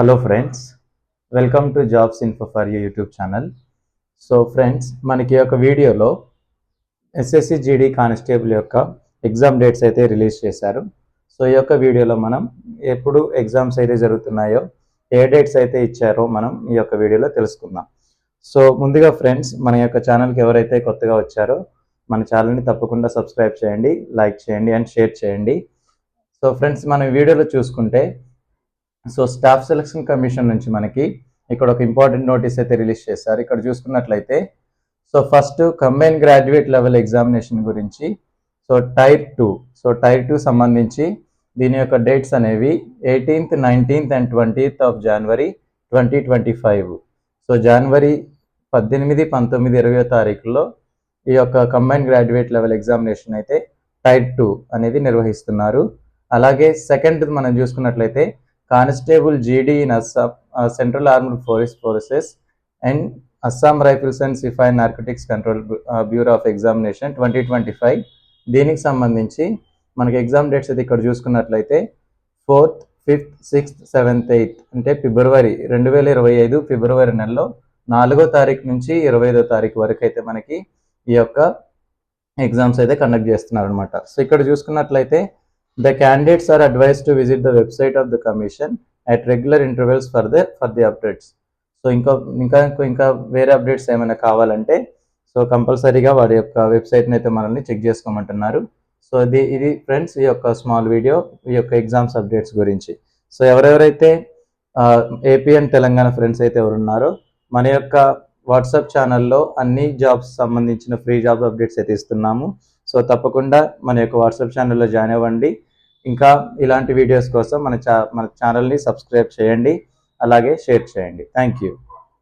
Hello friends, welcome to jobs info for you YouTube channel. So friends, మనకి ఒక వీడియోలో SSC GD constable యొక్క exam dates అయితే release చేశారు. సో ఈ యొక్క వీడియోలో మనం ఎప్పుడు ఎగ్జామ్స్ అయితే జరుగుతున్నాయో, ఏ డేట్స్ అయితే ఇచ్చారో మనం ఈ యొక్క వీడియోలో తెలుసుకుందాం. సో ముందుగా ఫ్రెండ్స్, మన యొక్క ఛానల్కి ఎవరైతే కొత్తగా వచ్చారో మన ఛానల్ని తప్పకుండా సబ్స్క్రైబ్ చేయండి, లైక్ చేయండి అండ్ షేర్ చేయండి. సో ఫ్రెండ్స్, మనం వీడియోలో చూసుకుంటే స్టాఫ్ సెలక్షన్ కమిషన్ నుంచి మనకి ఇక్కడ ఒక ఇంపార్టెంట్ నోటీస్ అయితే రిలీజ్ చేశారు. ఇక్కడ చూసుకున్నట్లయితే first combine graduate level examination గురించి టైర్ 2 సంబంధించి దీని యొక్క డేట్స్ అనేవి 18th, 19th and 20th of January 2025. జనవరి 18, 19, 20 తారీఖుల్లో ఈ యొక్క కంబైన్ గ్రాడ్యుయేట్ లెవెల్ ఎగ్జామినేషన్ అయితే టైర్ 2 అనేది నిర్వహిస్తున్నారు. అలాగే సెకండ్ మనం చూసుకున్నట్లయితే constable GD in Assam, central armed forces and Assam rifles and సిపాయి narcotics control bureau of examination 2025. దీనికి సంబంధించి మనకి ఎగ్జామ్ డేట్స్ అయితే ఇక్కడ చూసుకున్నట్లయితే 4th, 5th, 6th, 7th, 8th అంటే ఫిబ్రవరి 2025 ఫిబ్రవరి నెలలో 4వ తారీఖు నుంచి 25వ తారీఖు వరకు అయితే మనకి ఈ యొక్క ఎగ్జామ్స్ అయితే కండక్ట్ చేస్తున్నారు అనమాట. సో ఇక్కడ చూసుకున్నట్లయితే the candidates are advised to visit the website of the commission at regular intervals for the updates. So ఇంకా వేరే అప్డేట్స్ ఏమైనా కావాలంటే కంపల్సరీగా వారి యొక్క వెబ్సైట్ని అయితే మనల్ని చెక్ చేసుకోమంటున్నారు. సో ఇది ఫ్రెండ్స్ ఈ యొక్క స్మాల్ వీడియో ఈ యొక్క ఎగ్జామ్స్ అప్డేట్స్ గురించి. సో ఎవరెవరైతే ఏపీ అండ్ తెలంగాణ ఫ్రెండ్స్ అయితే ఎవరున్నారో మన యొక్క వాట్సాప్ ఛానల్లో అన్ని జాబ్స్ సంబంధించిన ఫ్రీ జాబ్ అప్డేట్స్ అయితే ఇస్తున్నాము. సో తప్పకుండా మన యొక్క వాట్సాప్ ఛానల్లో జాయిన్ అవ్వండి. ఇంకా ఇలాంటి వీడియోస్ కోసం మన ఛానల్ని సబ్స్క్రైబ్ చేయండి, అలాగే షేర్ చేయండి. Thank you.